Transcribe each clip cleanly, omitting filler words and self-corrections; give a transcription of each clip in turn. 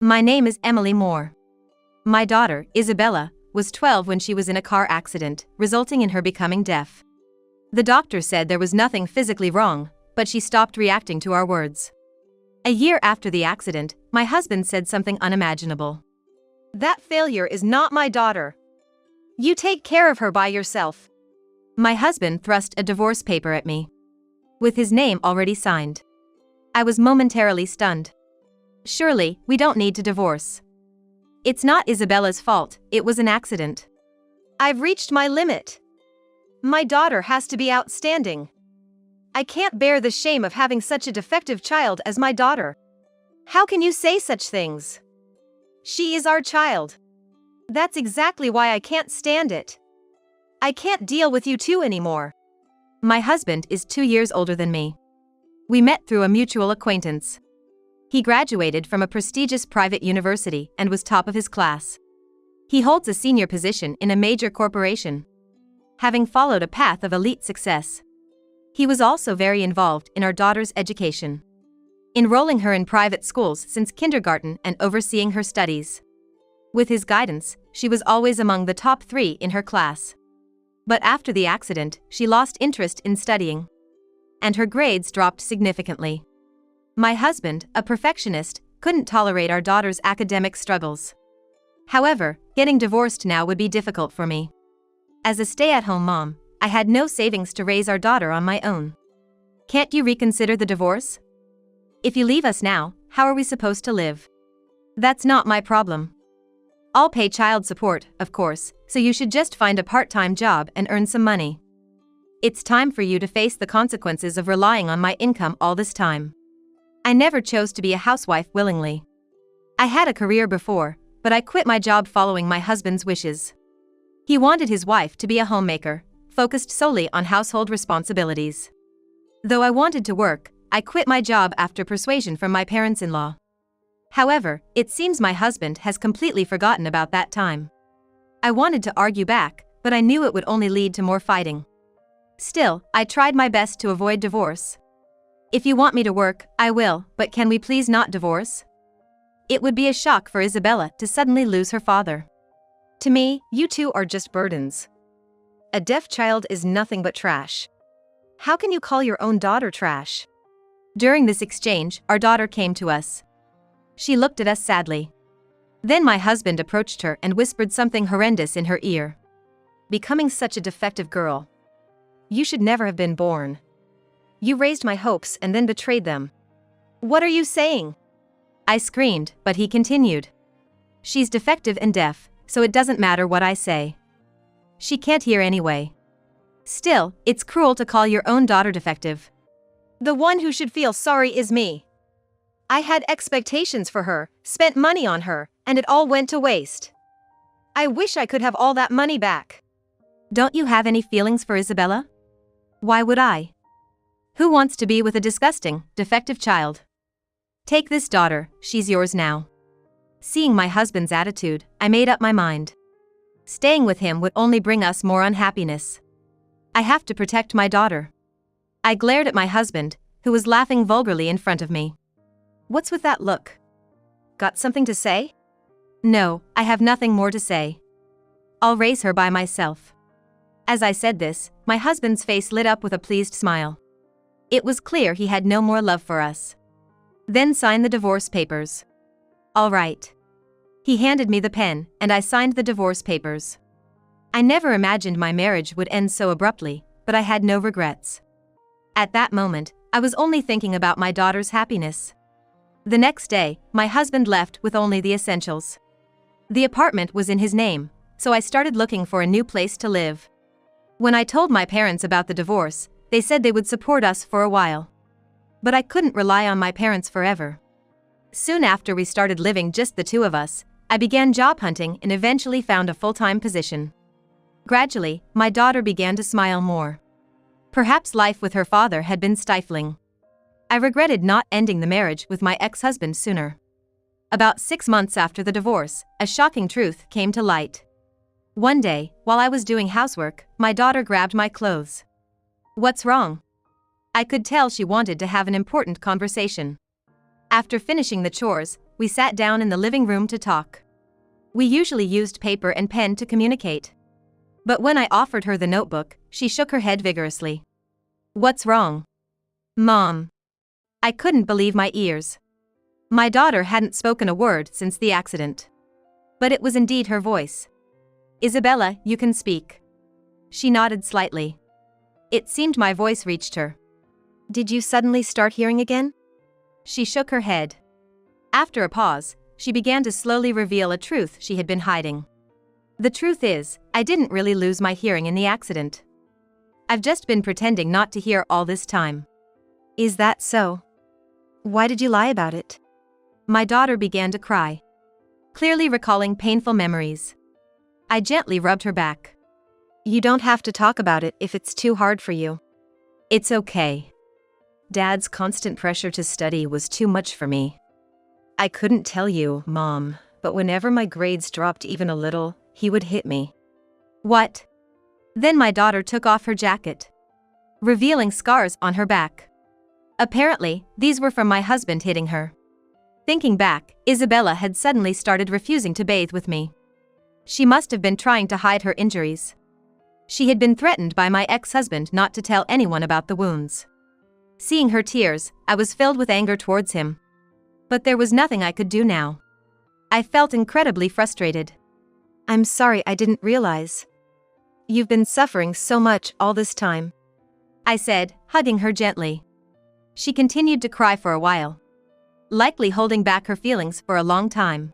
My name is Emily Moore. My daughter, Isabella, was 12 when she was in a car accident, resulting in her becoming deaf. The doctor said there was nothing physically wrong, but she stopped reacting to our words. A year after the accident, my husband said something unimaginable. "That failure is not my daughter. You take care of her by yourself." My husband thrust a divorce paper at me, with his name already signed. I was momentarily stunned. Surely, we don't need to divorce. It's not Isabella's fault, it was an accident. I've reached my limit. My daughter has to be outstanding. I can't bear the shame of having such a defective child as my daughter. How can you say such things? She is our child. That's exactly why I can't stand it. I can't deal with you two anymore. My husband is 2 years older than me. We met through a mutual acquaintance. He graduated from a prestigious private university and was top of his class. He holds a senior position in a major corporation, having followed a path of elite success. He was also very involved in our daughter's education, enrolling her in private schools since kindergarten and overseeing her studies. With his guidance, she was always among the top 3 in her class. But after the accident, she lost interest in studying, and her grades dropped significantly. My husband, a perfectionist, couldn't tolerate our daughter's academic struggles. However, getting divorced now would be difficult for me. As a stay-at-home mom, I had no savings to raise our daughter on my own. Can't you reconsider the divorce? If you leave us now, how are we supposed to live? That's not my problem. I'll pay child support, of course, so you should just find a part-time job and earn some money. It's time for you to face the consequences of relying on my income all this time. I never chose to be a housewife willingly. I had a career before, but I quit my job following my husband's wishes. He wanted his wife to be a homemaker, focused solely on household responsibilities. Though I wanted to work, I quit my job after persuasion from my parents-in-law. However, it seems my husband has completely forgotten about that time. I wanted to argue back, but I knew it would only lead to more fighting. Still, I tried my best to avoid divorce. If you want me to work, I will, but can we please not divorce? It would be a shock for Isabella to suddenly lose her father. To me, you two are just burdens. A deaf child is nothing but trash. How can you call your own daughter trash? During this exchange, our daughter came to us. She looked at us sadly. Then my husband approached her and whispered something horrendous in her ear. "Becoming such a defective girl. You should never have been born. You raised my hopes and then betrayed them." "What are you saying?" I screamed, but he continued. "She's defective and deaf, so it doesn't matter what I say. She can't hear anyway. Still, it's cruel to call your own daughter defective. The one who should feel sorry is me. I had expectations for her, spent money on her, and it all went to waste. I wish I could have all that money back." Don't you have any feelings for Isabella? Why would I? Who wants to be with a disgusting, defective child? Take this daughter, she's yours now. Seeing my husband's attitude, I made up my mind. Staying with him would only bring us more unhappiness. I have to protect my daughter. I glared at my husband, who was laughing vulgarly in front of me. What's with that look? Got something to say? No, I have nothing more to say. I'll raise her by myself. As I said this, my husband's face lit up with a pleased smile. It was clear he had no more love for us. Then sign the divorce papers. All right. He handed me the pen, and I signed the divorce papers. I never imagined my marriage would end so abruptly, but I had no regrets. At that moment, I was only thinking about my daughter's happiness. The next day, my husband left with only the essentials. The apartment was in his name, so I started looking for a new place to live. When I told my parents about the divorce, they said they would support us for a while. But I couldn't rely on my parents forever. Soon after we started living just the two of us, I began job hunting and eventually found a full-time position. Gradually, my daughter began to smile more. Perhaps life with her father had been stifling. I regretted not ending the marriage with my ex-husband sooner. About 6 months after the divorce, a shocking truth came to light. One day, while I was doing housework, my daughter grabbed my clothes. "What's wrong?" I could tell she wanted to have an important conversation. After finishing the chores, we sat down in the living room to talk. We usually used paper and pen to communicate. But when I offered her the notebook, she shook her head vigorously. "What's wrong?" "Mom." I couldn't believe my ears. My daughter hadn't spoken a word since the accident. But it was indeed her voice. "Isabella, you can speak." She nodded slightly. It seemed my voice reached her. "Did you suddenly start hearing again?" She shook her head. After a pause, she began to slowly reveal a truth she had been hiding. "The truth is, I didn't really lose my hearing in the accident. I've just been pretending not to hear all this time." "Is that so? Why did you lie about it?" My daughter began to cry, clearly recalling painful memories. I gently rubbed her back. "You don't have to talk about it if it's too hard for you." "It's okay. Dad's constant pressure to study was too much for me. I couldn't tell you, Mom, but whenever my grades dropped even a little, he would hit me." "What?" Then my daughter took off her jacket, revealing scars on her back. Apparently, these were from my husband hitting her. Thinking back, Isabella had suddenly started refusing to bathe with me. She must have been trying to hide her injuries. She had been threatened by my ex-husband not to tell anyone about the wounds. Seeing her tears, I was filled with anger towards him. But there was nothing I could do now. I felt incredibly frustrated. "I'm sorry, I didn't realize. You've been suffering so much all this time," I said, hugging her gently. She continued to cry for a while, likely holding back her feelings for a long time.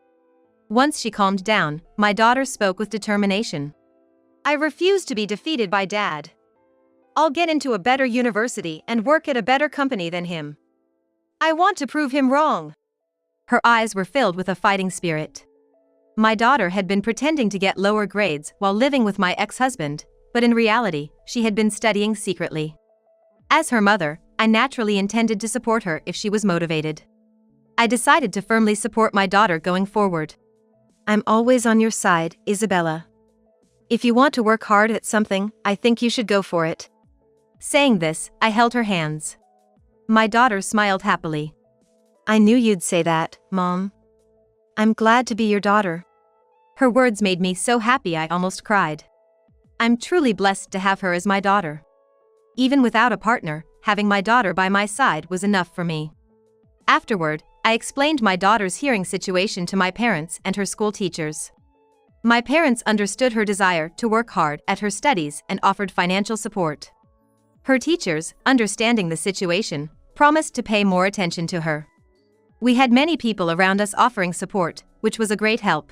Once she calmed down, my daughter spoke with determination. "I refuse to be defeated by Dad. I'll get into a better university and work at a better company than him. I want to prove him wrong." Her eyes were filled with a fighting spirit. My daughter had been pretending to get lower grades while living with my ex-husband, but in reality, she had been studying secretly. As her mother, I naturally intended to support her if she was motivated. I decided to firmly support my daughter going forward. "I'm always on your side, Isabella. If you want to work hard at something, I think you should go for it." Saying this, I held her hands. My daughter smiled happily. "I knew you'd say that, Mom. I'm glad to be your daughter." Her words made me so happy I almost cried. I'm truly blessed to have her as my daughter. Even without a partner, having my daughter by my side was enough for me. Afterward, I explained my daughter's hearing situation to my parents and her school teachers. My parents understood her desire to work hard at her studies and offered financial support. Her teachers, understanding the situation, promised to pay more attention to her. We had many people around us offering support, which was a great help.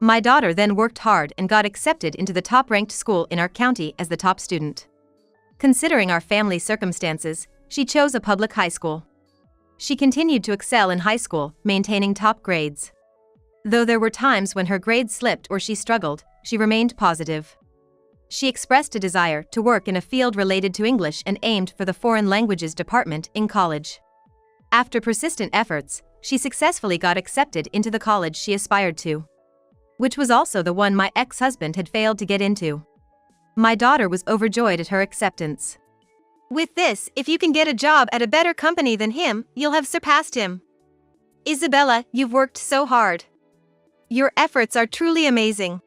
My daughter then worked hard and got accepted into the top-ranked school in our county as the top student. Considering our family circumstances, she chose a public high school. She continued to excel in high school, maintaining top grades. Though there were times when her grades slipped or she struggled, she remained positive. She expressed a desire to work in a field related to English and aimed for the foreign languages department in college. After persistent efforts, she successfully got accepted into the college she aspired to, which was also the one my ex-husband had failed to get into. My daughter was overjoyed at her acceptance. "With this, if you can get a job at a better company than him, you'll have surpassed him. Isabella, you've worked so hard. Your efforts are truly amazing.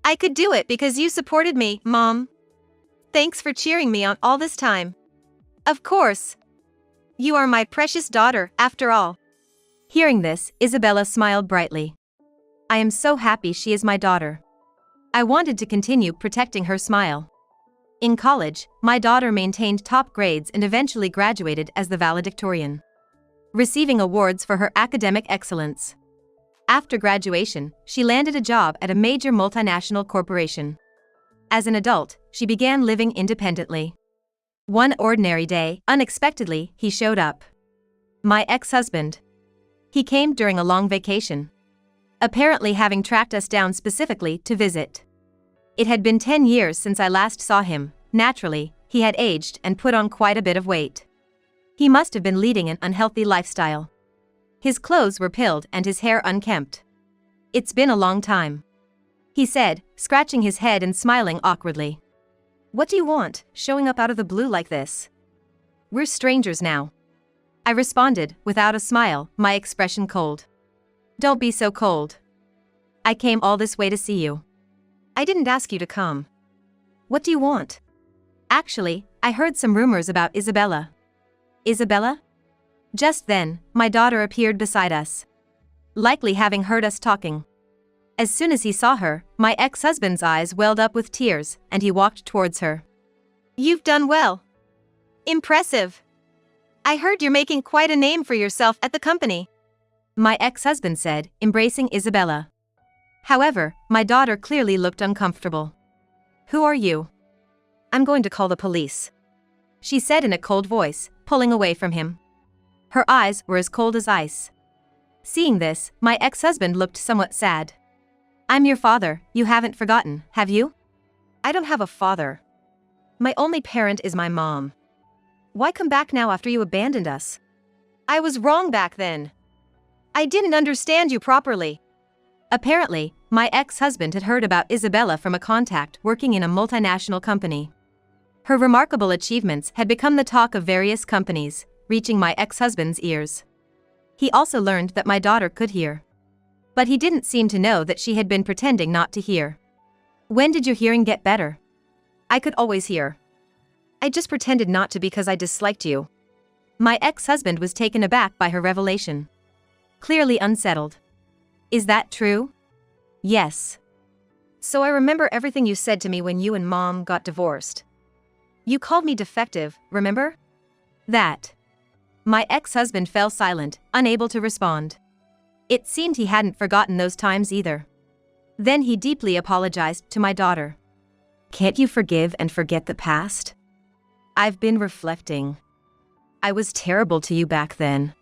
I could do it because you supported me, Mom. Thanks for cheering me on all this time. Of course. You are my precious daughter, after all." Hearing this, Isabella smiled brightly. I am so happy she is my daughter. I wanted to continue protecting her smile. In college, my daughter maintained top grades and eventually graduated as the valedictorian, receiving awards for her academic excellence. After graduation, she landed a job at a major multinational corporation. As an adult, she began living independently. One ordinary day, unexpectedly, he showed up. My ex-husband. He came during a long vacation, apparently having tracked us down specifically to visit. It had been 10 years since I last saw him. Naturally, he had aged and put on quite a bit of weight. He must have been leading an unhealthy lifestyle. His clothes were pilled and his hair unkempt. "It's been a long time," he said, scratching his head and smiling awkwardly. "What do you want, showing up out of the blue like this? We're strangers now." I responded, without a smile, my expression cold. Don't be so cold. I came all this way to see you. I didn't ask you to come. What do you want? Actually, I heard some rumors about Isabella. Isabella? Just then, my daughter appeared beside us. Likely having heard us talking. As soon as he saw her, my ex-husband's eyes welled up with tears, and he walked towards her. You've done well. Impressive. I heard you're making quite a name for yourself at the company. My ex-husband said, embracing Isabella. However, my daughter clearly looked uncomfortable. Who are you? I'm going to call the police, she said in a cold voice, pulling away from him. Her eyes were as cold as ice. Seeing this, my ex-husband looked somewhat sad. I'm your father, you haven't forgotten, have you? I don't have a father. My only parent is my mom. Why come back now after you abandoned us? I was wrong back then. I didn't understand you properly. Apparently, my ex-husband had heard about Isabella from a contact working in a multinational company. Her remarkable achievements had become the talk of various companies, reaching my ex-husband's ears. He also learned that my daughter could hear. But he didn't seem to know that she had been pretending not to hear. When did your hearing get better? I could always hear. I just pretended not to because I disliked you. My ex-husband was taken aback by her revelation. Clearly unsettled. Is that true? Yes. So I remember everything you said to me when you and Mom got divorced. You called me defective, remember? That. My ex-husband fell silent, unable to respond. It seemed he hadn't forgotten those times either. Then he deeply apologized to my daughter. Can't you forgive and forget the past? I've been reflecting. I was terrible to you back then.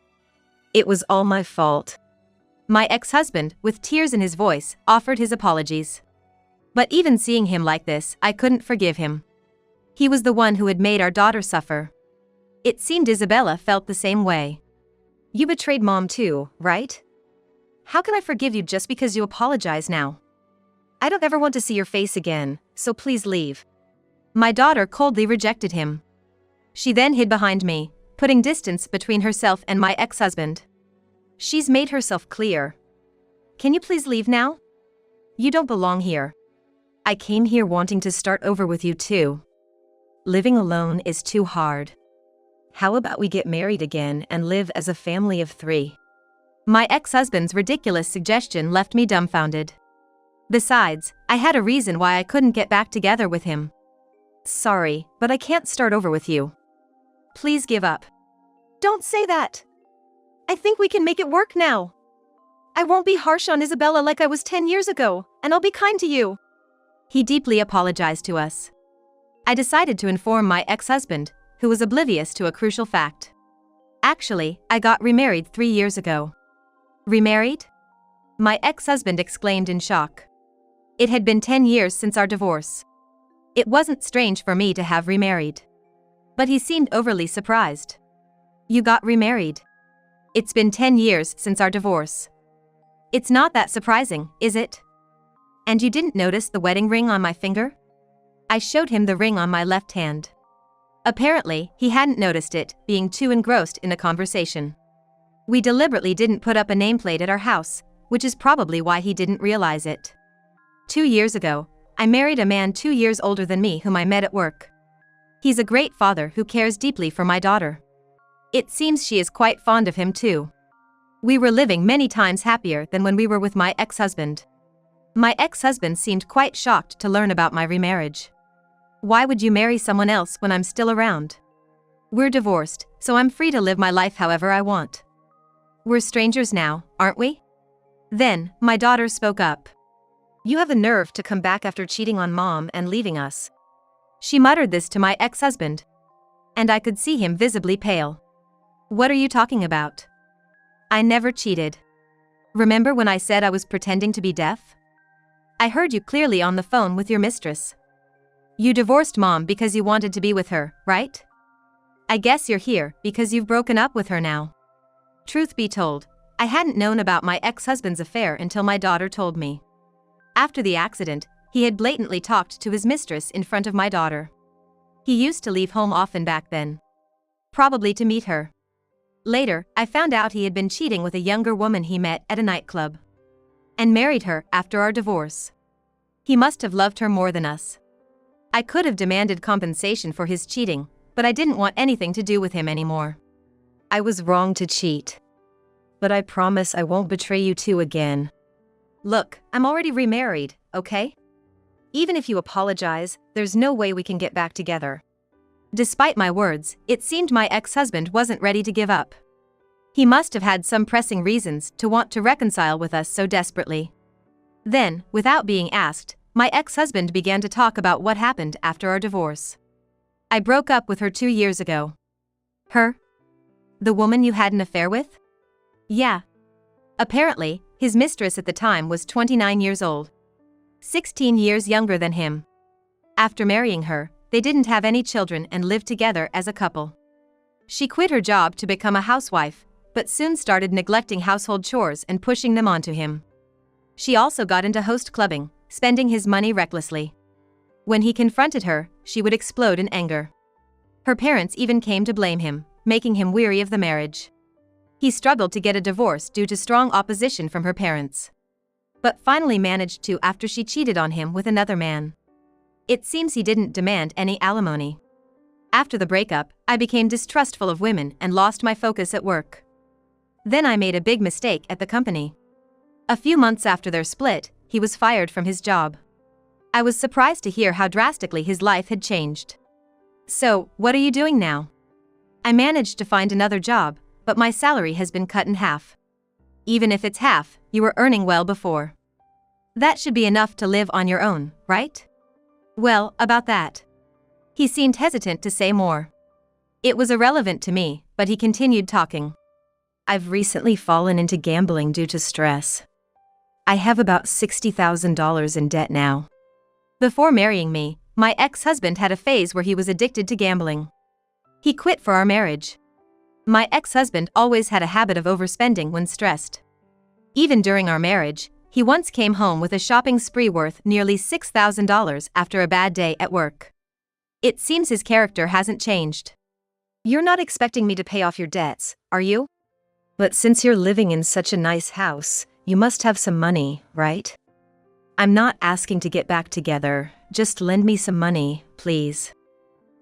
It was all my fault. My ex-husband, with tears in his voice, offered his apologies. But even seeing him like this, I couldn't forgive him. He was the one who had made our daughter suffer. It seemed Isabella felt the same way. You betrayed Mom too, right? How can I forgive you just because you apologize now? I don't ever want to see your face again, so please leave. My daughter coldly rejected him. She then hid behind me, putting distance between herself and my ex-husband. She's made herself clear. Can you please leave now? You don't belong here. I came here wanting to start over with you too. Living alone is too hard. How about we get married again and live as a family of 3? My ex-husband's ridiculous suggestion left me dumbfounded. Besides, I had a reason why I couldn't get back together with him. Sorry, but I can't start over with you. Please give up. Don't say that. I think we can make it work now. I won't be harsh on Isabella like I was 10 years ago, and I'll be kind to you. He deeply apologized to us. I decided to inform my ex-husband, who was oblivious to a crucial fact. Actually, I got remarried 3 years ago. Remarried? My ex-husband exclaimed in shock. It had been 10 years since our divorce. It wasn't strange for me to have remarried. But he seemed overly surprised. You got remarried? It's been 10 years since our divorce. It's not that surprising, is it? And you didn't notice the wedding ring on my finger? I showed him the ring on my left hand. Apparently, he hadn't noticed it, being too engrossed in the conversation. We deliberately didn't put up a nameplate at our house, which is probably why he didn't realize it. 2 years ago, I married a man 2 years older than me whom I met at work. He's a great father who cares deeply for my daughter. It seems she is quite fond of him too. We were living many times happier than when we were with my ex-husband. My ex-husband seemed quite shocked to learn about my remarriage. Why would you marry someone else when I'm still around? We're divorced, so I'm free to live my life however I want. We're strangers now, aren't we? Then, my daughter spoke up. You have the nerve to come back after cheating on Mom and leaving us. She muttered this to my ex-husband. And I could see him visibly pale. What are you talking about? I never cheated. Remember when I said I was pretending to be deaf? I heard you clearly on the phone with your mistress. You divorced Mom because you wanted to be with her, right? I guess you're here because you've broken up with her now. Truth be told, I hadn't known about my ex-husband's affair until my daughter told me. After the accident, he had blatantly talked to his mistress in front of my daughter. He used to leave home often back then. Probably to meet her. Later, I found out he had been cheating with a younger woman he met at a nightclub and married her after our divorce. He must have loved her more than us. I could have demanded compensation for his cheating, but I didn't want anything to do with him anymore. I was wrong to cheat. But I promise I won't betray you two again. Look, I'm already remarried, okay? Even if you apologize, there's no way we can get back together. Despite my words, it seemed my ex-husband wasn't ready to give up. He must have had some pressing reasons to want to reconcile with us so desperately. Then, without being asked, my ex-husband began to talk about what happened after our divorce. I broke up with her 2 years ago. Her? The woman you had an affair with? Yeah. Apparently, his mistress at the time was 29 years old. 16 years younger than him. After marrying her, they didn't have any children and lived together as a couple. She quit her job to become a housewife, but soon started neglecting household chores and pushing them onto him. She also got into host clubbing, spending his money recklessly. When he confronted her, she would explode in anger. Her parents even came to blame him, making him weary of the marriage. He struggled to get a divorce due to strong opposition from her parents, but finally managed to after she cheated on him with another man. It seems he didn't demand any alimony. After the breakup, I became distrustful of women and lost my focus at work. Then I made a big mistake at the company. A few months after their split, he was fired from his job. I was surprised to hear how drastically his life had changed. So, what are you doing now? I managed to find another job, but my salary has been cut in half. Even if it's half, you were earning well before. That should be enough to live on your own, right? Well, about that. He seemed hesitant to say more. It was irrelevant to me, but he continued talking. I've recently fallen into gambling due to stress. I have about $60,000 in debt now. Before marrying me, my ex-husband had a phase where he was addicted to gambling. He quit for our marriage. My ex-husband always had a habit of overspending when stressed. Even during our marriage, he once came home with a shopping spree worth nearly $6,000 after a bad day at work. It seems his character hasn't changed. You're not expecting me to pay off your debts, are you? But since you're living in such a nice house, you must have some money, right? I'm not asking to get back together, just lend me some money, please.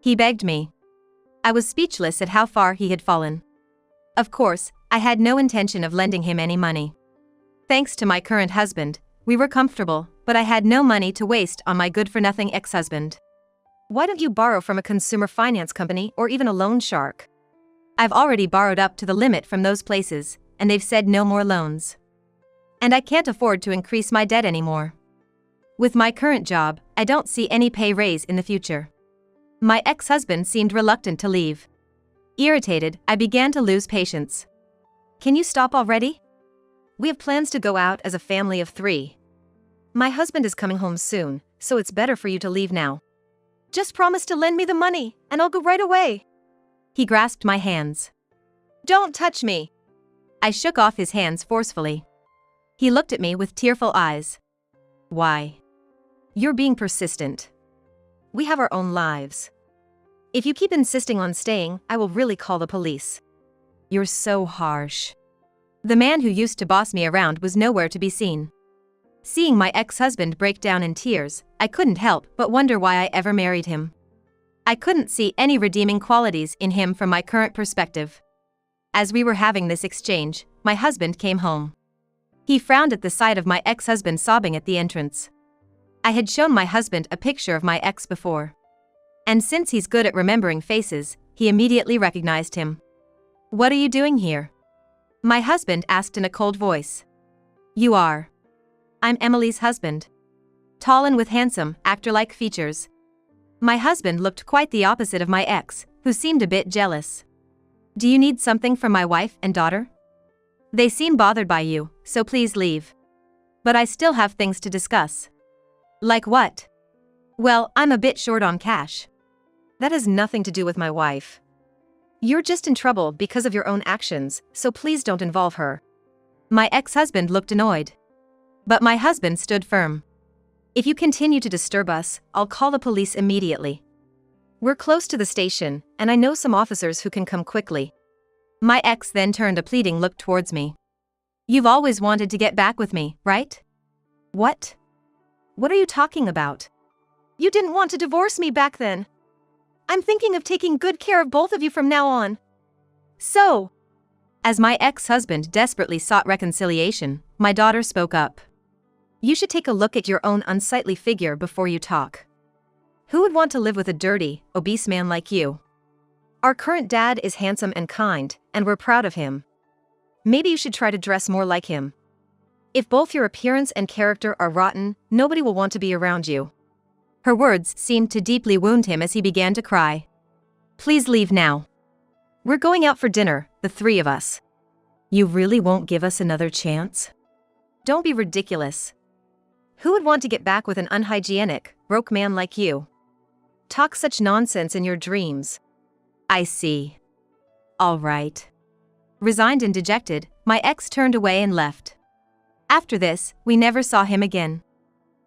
He begged me. I was speechless at how far he had fallen. Of course, I had no intention of lending him any money. Thanks to my current husband, we were comfortable, but I had no money to waste on my good-for-nothing ex-husband. Why don't you borrow from a consumer finance company or even a loan shark? I've already borrowed up to the limit from those places, and they've said no more loans. And I can't afford to increase my debt anymore. With my current job, I don't see any pay raise in the future. My ex-husband seemed reluctant to leave. Irritated, I began to lose patience. Can you stop already? We have plans to go out as a family of 3. My husband is coming home soon, so it's better for you to leave now. Just promise to lend me the money, and I'll go right away. He grasped my hands. Don't touch me. I shook off his hands forcefully. He looked at me with tearful eyes. Why? You're being persistent. We have our own lives. If you keep insisting on staying, I will really call the police. You're so harsh. The man who used to boss me around was nowhere to be seen. Seeing my ex-husband break down in tears, I couldn't help but wonder why I ever married him. I couldn't see any redeeming qualities in him from my current perspective. As we were having this exchange, my husband came home. He frowned at the sight of my ex-husband sobbing at the entrance. I had shown my husband a picture of my ex before. And since he's good at remembering faces, he immediately recognized him. What are you doing here? My husband asked in a cold voice. You are. I'm Emily's husband. Tall and with handsome, actor-like features. My husband looked quite the opposite of my ex, who seemed a bit jealous. Do you need something from my wife and daughter? They seem bothered by you, so please leave. But I still have things to discuss. Like what? Well, I'm a bit short on cash. That has nothing to do with my wife. You're just in trouble because of your own actions, so please don't involve her. My ex-husband looked annoyed. But my husband stood firm. If you continue to disturb us, I'll call the police immediately. We're close to the station, and I know some officers who can come quickly. My ex then turned a pleading look towards me. You've always wanted to get back with me, right? What? What are you talking about? You didn't want to divorce me back then. I'm thinking of taking good care of both of you from now on. So, as my ex-husband desperately sought reconciliation, my daughter spoke up. You should take a look at your own unsightly figure before you talk. Who would want to live with a dirty, obese man like you? Our current dad is handsome and kind, and we're proud of him. Maybe you should try to dress more like him. If both your appearance and character are rotten, nobody will want to be around you. Her words seemed to deeply wound him as he began to cry. Please leave now. We're going out for dinner, the three of us. You really won't give us another chance? Don't be ridiculous. Who would want to get back with an unhygienic, broke man like you? Talk such nonsense in your dreams. I see. All right. Resigned and dejected, my ex turned away and left. After this, we never saw him again.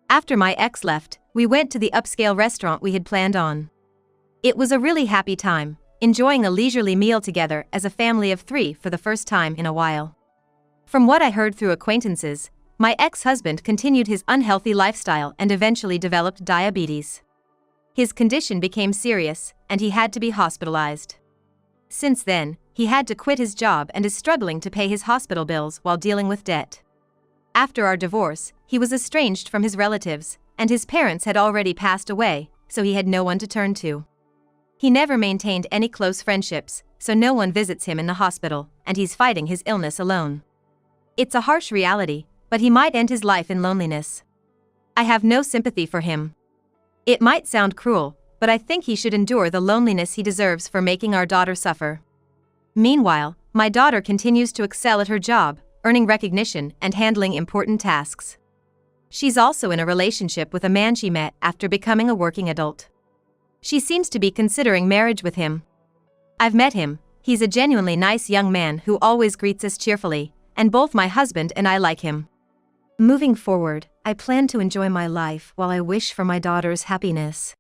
After my ex left, we went to the upscale restaurant we had planned on. It was a really happy time, enjoying a leisurely meal together as a family of three for the first time in a while. From what I heard through acquaintances, my ex-husband continued his unhealthy lifestyle and eventually developed diabetes. His condition became serious, and he had to be hospitalized. Since then, he had to quit his job and is struggling to pay his hospital bills while dealing with debt. After our divorce, he was estranged from his relatives, and his parents had already passed away, so he had no one to turn to. He never maintained any close friendships, so no one visits him in the hospital, and he's fighting his illness alone. It's a harsh reality, but he might end his life in loneliness. I have no sympathy for him. It might sound cruel, but I think he should endure the loneliness he deserves for making our daughter suffer. Meanwhile, my daughter continues to excel at her job, earning recognition and handling important tasks. She's also in a relationship with a man she met after becoming a working adult. She seems to be considering marriage with him. I've met him. He's a genuinely nice young man who always greets us cheerfully, and both my husband and I like him. Moving forward, I plan to enjoy my life while I wish for my daughter's happiness.